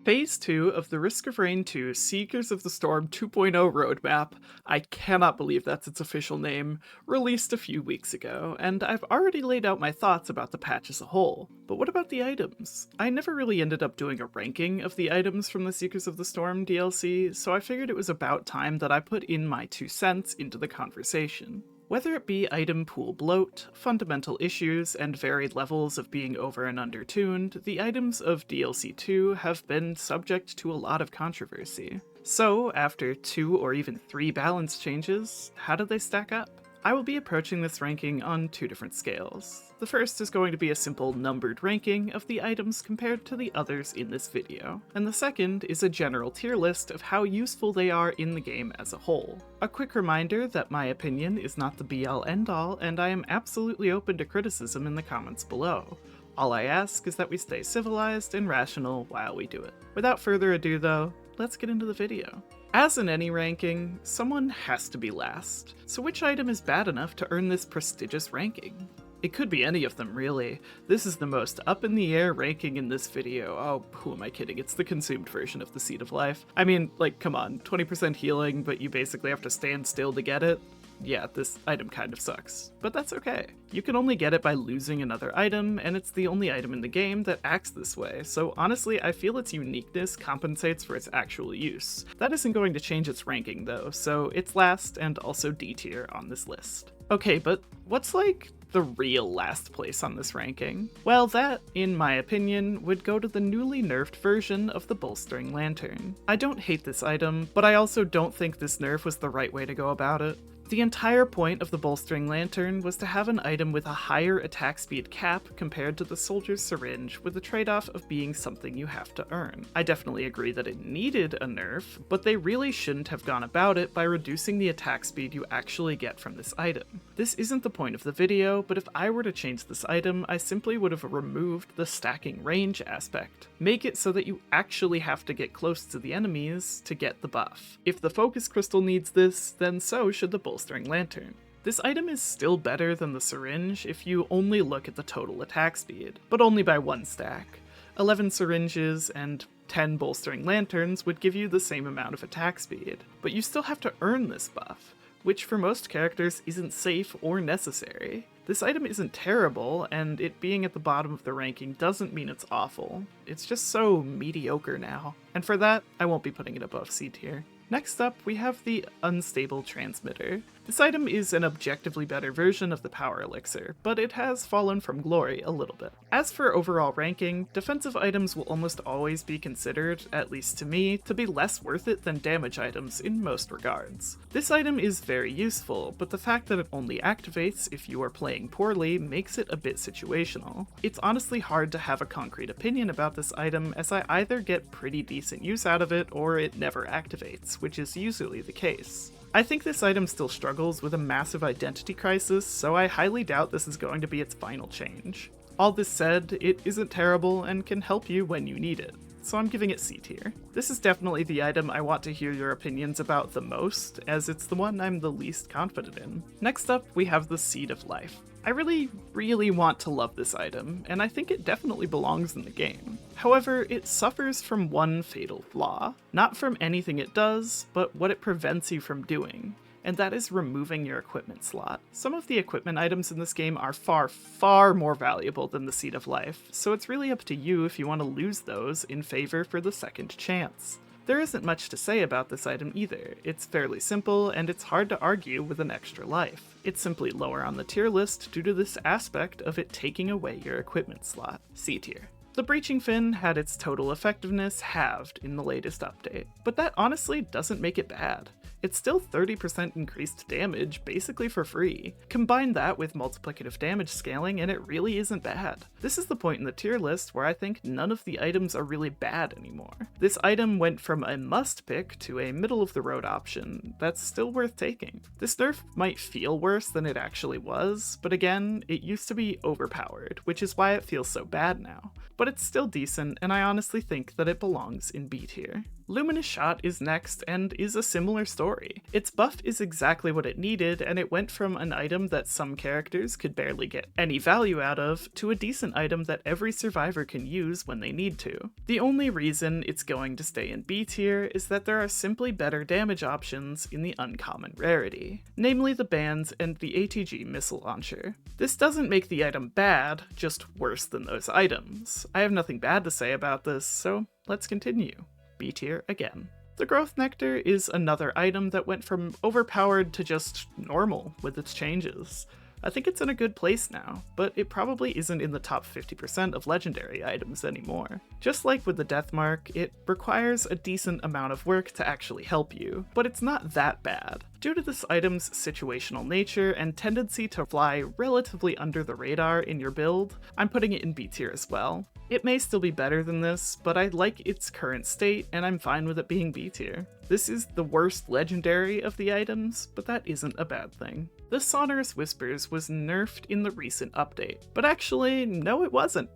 Phase 2 of the Risk of Rain 2 Seekers of the Storm 2.0 roadmap, I cannot believe that's its official name, released a few weeks ago, and I've already laid out my thoughts about the patch as a whole. But what about the items? I never really ended up doing a ranking of the items from the Seekers of the Storm DLC, so I figured it was about time that I put in my 2 cents into the conversation. Whether it be item pool bloat, fundamental issues, and varied levels of being over and under tuned, the items of DLC 2 have been subject to a lot of controversy. So, after 2 or even 3 balance changes, how do they stack up? I will be approaching this ranking on 2 different scales. The first is going to be a simple numbered ranking of the items compared to the others in this video, and the second is a general tier list of how useful they are in the game as a whole. A quick reminder that my opinion is not the be-all end-all, and I am absolutely open to criticism in the comments below. All I ask is that we stay civilized and rational while we do it. Without further ado though, let's get into the video. As in any ranking, someone has to be last. So which item is bad enough to earn this prestigious ranking? It could be any of them, really. This is the most up-in-the-air ranking in this video. Oh, who am I kidding? It's the consumed version of the Seed of Life. I mean, like, come on, 20% healing, but you basically have to stand still to get it? Yeah, this item kind of sucks, but that's okay. You can only get it by losing another item, and it's the only item in the game that acts this way, so honestly I feel its uniqueness compensates for its actual use. That isn't going to change its ranking though, so it's last and also D tier on this list. Okay, but what's like the real last place on this ranking? Well, that, in my opinion, would go to the newly nerfed version of the Bolstering Lantern. I don't hate this item, but I also don't think this nerf was the right way to go about it. The entire point of the Bolstering Lantern was to have an item with a higher attack speed cap compared to the Soldier's Syringe, with the trade-off of being something you have to earn. I definitely agree that it needed a nerf, but they really shouldn't have gone about it by reducing the attack speed you actually get from this item. This isn't the point of the video, but if I were to change this item, I simply would have removed the stacking range aspect. Make it so that you actually have to get close to the enemies to get the buff. If the Focus Crystal needs this, then so should the Bolstering Lantern. This item is still better than the Syringe if you only look at the total attack speed, but only by 1 stack. 11 syringes and 10 Bolstering Lanterns would give you the same amount of attack speed, but you still have to earn this buff, which for most characters isn't safe or necessary. This item isn't terrible, and it being at the bottom of the ranking doesn't mean it's awful. It's just so mediocre now, and for that, I won't be putting it above C tier. Next up, we have the Unstable Transmitter. This item is an objectively better version of the Power Elixir, but it has fallen from glory a little bit. As for overall ranking, defensive items will almost always be considered, at least to me, to be less worth it than damage items in most regards. This item is very useful, but the fact that it only activates if you are playing poorly makes it a bit situational. It's honestly hard to have a concrete opinion about this item, as I either get pretty decent use out of it or it never activates, which is usually the case. I think this item still struggles with a massive identity crisis, so I highly doubt this is going to be its final change. All this said, it isn't terrible and can help you when you need it, so I'm giving it C tier. This is definitely the item I want to hear your opinions about the most, as it's the one I'm the least confident in. Next up, we have the Seed of Life. I really want to love this item, and I think it definitely belongs in the game. However, it suffers from one fatal flaw. Not from anything it does, but what it prevents you from doing, and that is removing your equipment slot. Some of the equipment items in this game are far more valuable than the Seed of Life, so it's really up to you if you want to lose those in favor for the second chance. There isn't much to say about this item either. It's fairly simple, and it's hard to argue with an extra life. It's simply lower on the tier list due to this aspect of it taking away your equipment slot. C tier. The Breaching Fin had its total effectiveness halved in the latest update, but that honestly doesn't make it bad. It's still 30% increased damage, basically for free. Combine that with multiplicative damage scaling and it really isn't bad. This is the point in the tier list where I think none of the items are really bad anymore. This item went from a must pick to a middle of the road option that's still worth taking. This nerf might feel worse than it actually was, but again, it used to be overpowered, which is why it feels so bad now. But it's still decent, and I honestly think that it belongs in B tier. Luminous Shot is next and is a similar story. Its buff is exactly what it needed, and it went from an item that some characters could barely get any value out of to a decent item that every survivor can use when they need to. The only reason it's going to stay in B tier is that there are simply better damage options in the uncommon rarity, namely the bands and the ATG missile launcher. This doesn't make the item bad, just worse than those items. I have nothing bad to say about this, so let's continue. B tier again. The Growth Nectar is another item that went from overpowered to just normal with its changes. I think it's in a good place now, but it probably isn't in the top 50% of legendary items anymore. Just like with the Death Mark, it requires a decent amount of work to actually help you, but it's not that bad. Due to this item's situational nature and tendency to fly relatively under the radar in your build, I'm putting it in B tier as well. It may still be better than this, but I like its current state and I'm fine with it being B tier. This is the worst legendary of the items, but that isn't a bad thing. The Sonorous Whispers was nerfed in the recent update, but actually, no it wasn't.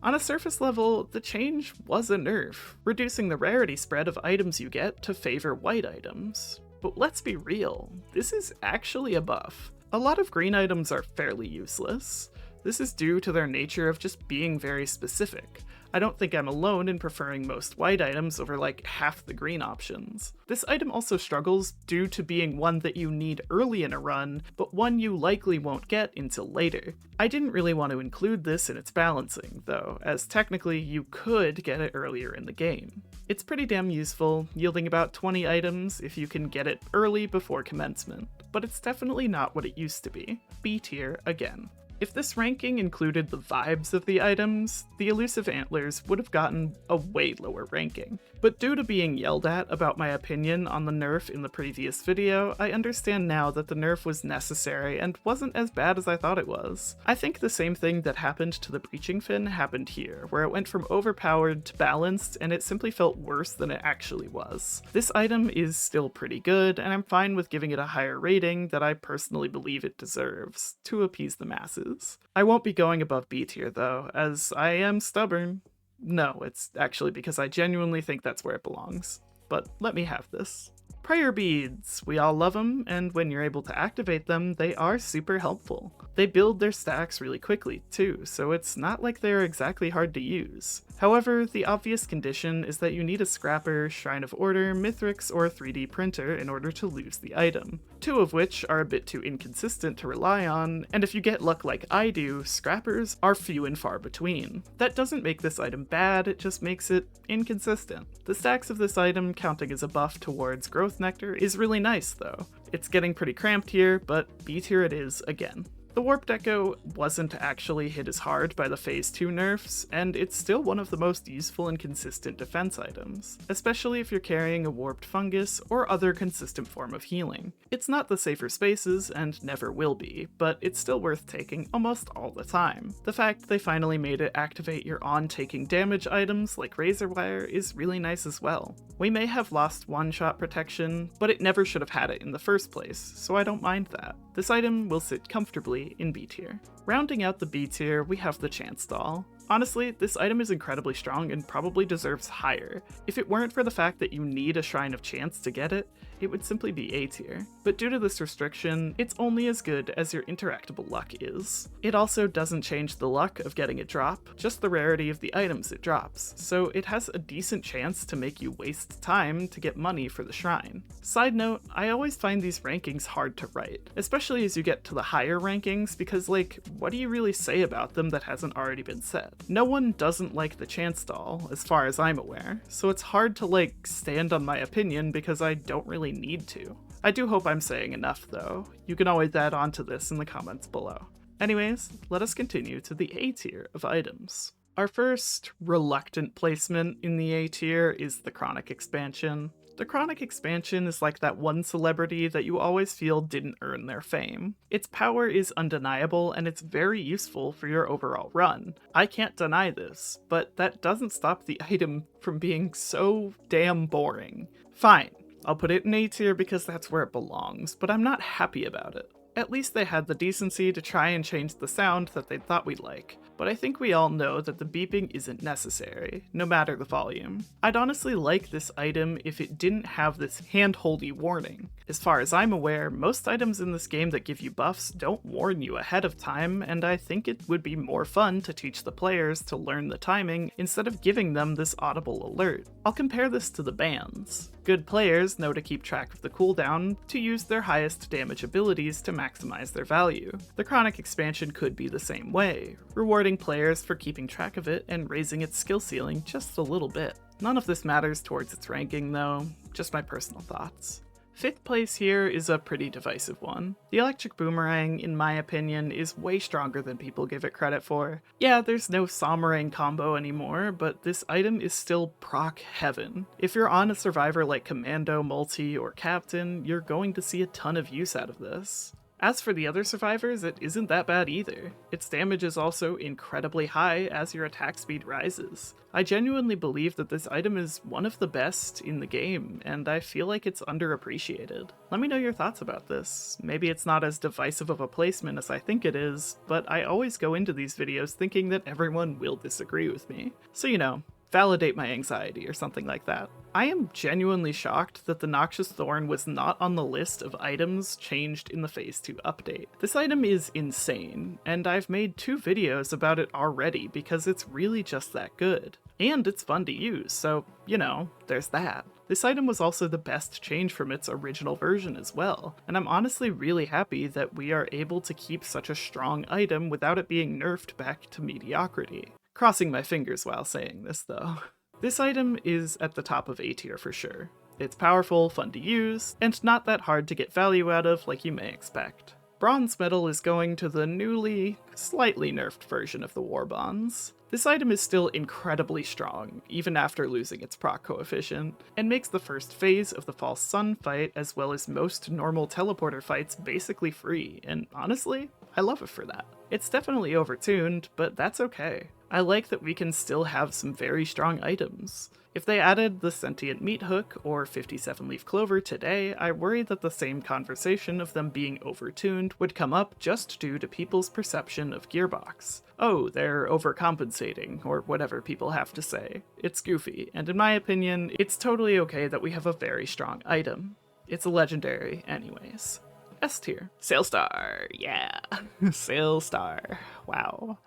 On a surface level, the change was a nerf, reducing the rarity spread of items you get to favor white items. But let's be real, this is actually a buff. A lot of green items are fairly useless. This is due to their nature of just being very specific. I don't think I'm alone in preferring most white items over like half the green options. This item also struggles due to being one that you need early in a run, but one you likely won't get until later. I didn't really want to include this in its balancing, though, as technically you could get it earlier in the game. It's pretty damn useful, yielding about 20 items if you can get it early before commencement, but it's definitely not what it used to be. B tier again. If this ranking included the vibes of the items, the Elusive Antlers would have gotten a way lower ranking. But due to being yelled at about my opinion on the nerf in the previous video, I understand now that the nerf was necessary and wasn't as bad as I thought it was. I think the same thing that happened to the Breaching Fin happened here, where it went from overpowered to balanced and it simply felt worse than it actually was. This item is still pretty good, and I'm fine with giving it a higher rating that I personally believe it deserves, to appease the masses. I won't be going above B tier though, as I am stubborn. No, it's actually because I genuinely think that's where it belongs. But let me have this. Prayer beads. We all love them, and when you're able to activate them, they are super helpful. They build their stacks really quickly too, so it's not like they're exactly hard to use. However, the obvious condition is that you need a Scrapper, Shrine of Order, Mithrix, or 3D printer in order to lose the item, two of which are a bit too inconsistent to rely on, and if you get luck like I do, Scrappers are few and far between. That doesn't make this item bad, it just makes it inconsistent. The stacks of this item, counting as a buff towards Growth Nectar, is really nice though. It's getting pretty cramped here, but B tier it is again. The Warped Echo wasn't actually hit as hard by the Phase 2 nerfs, and it's still one of the most useful and consistent defense items, especially if you're carrying a Warped Fungus or other consistent form of healing. It's not the safer spaces, and never will be, but it's still worth taking almost all the time. The fact they finally made it activate your on-taking damage items like Razor Wire is really nice as well. We may have lost one-shot protection, but it never should have had it in the first place, so I don't mind that. This item will sit comfortably in B tier. Rounding out the B tier, we have the Chance Doll. Honestly, this item is incredibly strong and probably deserves higher. If it weren't for the fact that you need a Shrine of Chance to get it, it would simply be A tier. But due to this restriction, it's only as good as your interactable luck is. It also doesn't change the luck of getting a drop, just the rarity of the items it drops, so it has a decent chance to make you waste time to get money for the shrine. Side note, I always find these rankings hard to write, especially as you get to the higher rankings, because like, what do you really say about them that hasn't already been said? No one doesn't like the Chance Doll, as far as I'm aware, so it's hard to like stand on my opinion because I don't really need to. I do hope I'm saying enough though. You can always add on to this in the comments below. Anyways, let us continue to the A tier of items. Our first reluctant placement in the A tier is the Chronic Expansion. The Chronic Expansion is like that one celebrity that you always feel didn't earn their fame. Its power is undeniable and it's very useful for your overall run. I can't deny this, but that doesn't stop the item from being so damn boring. Fine, I'll put it in A tier because that's where it belongs, but I'm not happy about it. At least they had the decency to try and change the sound that they thought we'd like. but I think we all know that the beeping isn't necessary, no matter the volume. I'd honestly like this item if it didn't have this hand-holdy warning. As far as I'm aware, most items in this game that give you buffs don't warn you ahead of time, and I think it would be more fun to teach the players to learn the timing instead of giving them this audible alert. I'll compare this to the bans. Good players know to keep track of the cooldown to use their highest damage abilities to maximize their value. The Chronic expansion could be the same way, rewarding players for keeping track of it and raising its skill ceiling just a little bit. None of this matters towards its ranking though, just my personal thoughts. Fifth place here is a pretty divisive one. The electric boomerang, in my opinion, is way stronger than people give it credit for. Yeah, there's no Somerang combo anymore, but this item is still proc heaven. If you're on a survivor like Commando, Multi, or Captain, you're going to see a ton of use out of this. As for the other survivors, it isn't that bad either. Its damage is also incredibly high as your attack speed rises. I genuinely believe that this item is one of the best in the game, and I feel like it's underappreciated. Let me know your thoughts about this. Maybe it's not as divisive of a placement as I think it is, but I always go into these videos thinking that everyone will disagree with me. So validate my anxiety or something like that. I am genuinely shocked that the Noxious Thorn was not on the list of items changed in the Phase 2 update. This item is insane, and I've made 2 videos about it already because it's really just that good. And it's fun to use, so, there's that. This item was also the best change from its original version as well, and I'm honestly really happy that we are able to keep such a strong item without it being nerfed back to mediocrity. Crossing my fingers while saying this though. This item is at the top of A tier for sure. It's powerful, fun to use, and not that hard to get value out of like you may expect. Bronze medal is going to the newly, slightly nerfed version of the War Bonds. This item is still incredibly strong, even after losing its proc coefficient, and makes the first phase of the False Sun fight as well as most normal teleporter fights basically free, and honestly, I love it for that. It's definitely overtuned, but that's okay. I like that we can still have some very strong items. If they added the Sentient Meat Hook or 57-leaf Clover today, I worry that the same conversation of them being overtuned would come up just due to people's perception of Gearbox. Oh, they're overcompensating, or whatever people have to say. It's goofy, and in my opinion, it's totally okay that we have a very strong item. It's a legendary anyways. S tier. Sailstar, yeah. Sailstar, wow.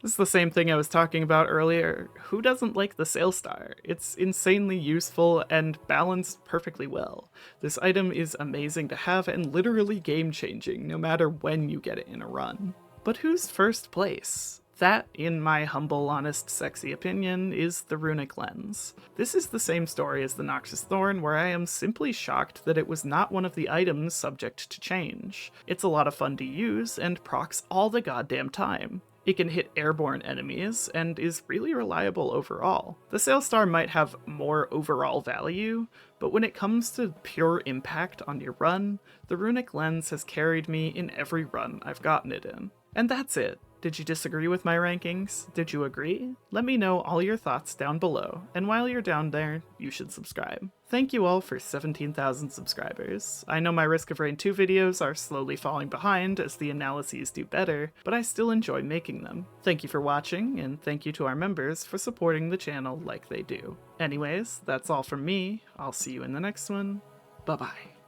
This is the same thing I was talking about earlier. Who doesn't like the Sailstar? It's insanely useful and balanced perfectly well. This item is amazing to have and literally game-changing no matter when you get it in a run. But who's first place? That, in my humble, honest, sexy opinion, is the Runic Lens. This is the same story as the Noxious Thorn, where I am simply shocked that it was not one of the items subject to change. It's a lot of fun to use, and procs all the goddamn time. It can hit airborne enemies, and is really reliable overall. The Sailstar might have more overall value, but when it comes to pure impact on your run, the Runic Lens has carried me in every run I've gotten it in. And that's it. Did you disagree with my rankings? Did you agree? Let me know all your thoughts down below, and while you're down there, you should subscribe. Thank you all for 17,000 subscribers. I know my Risk of Rain 2 videos are slowly falling behind as the analyses do better, but I still enjoy making them. Thank you for watching, and thank you to our members for supporting the channel like they do. Anyways, that's all from me. I'll see you in the next one. Bye-bye.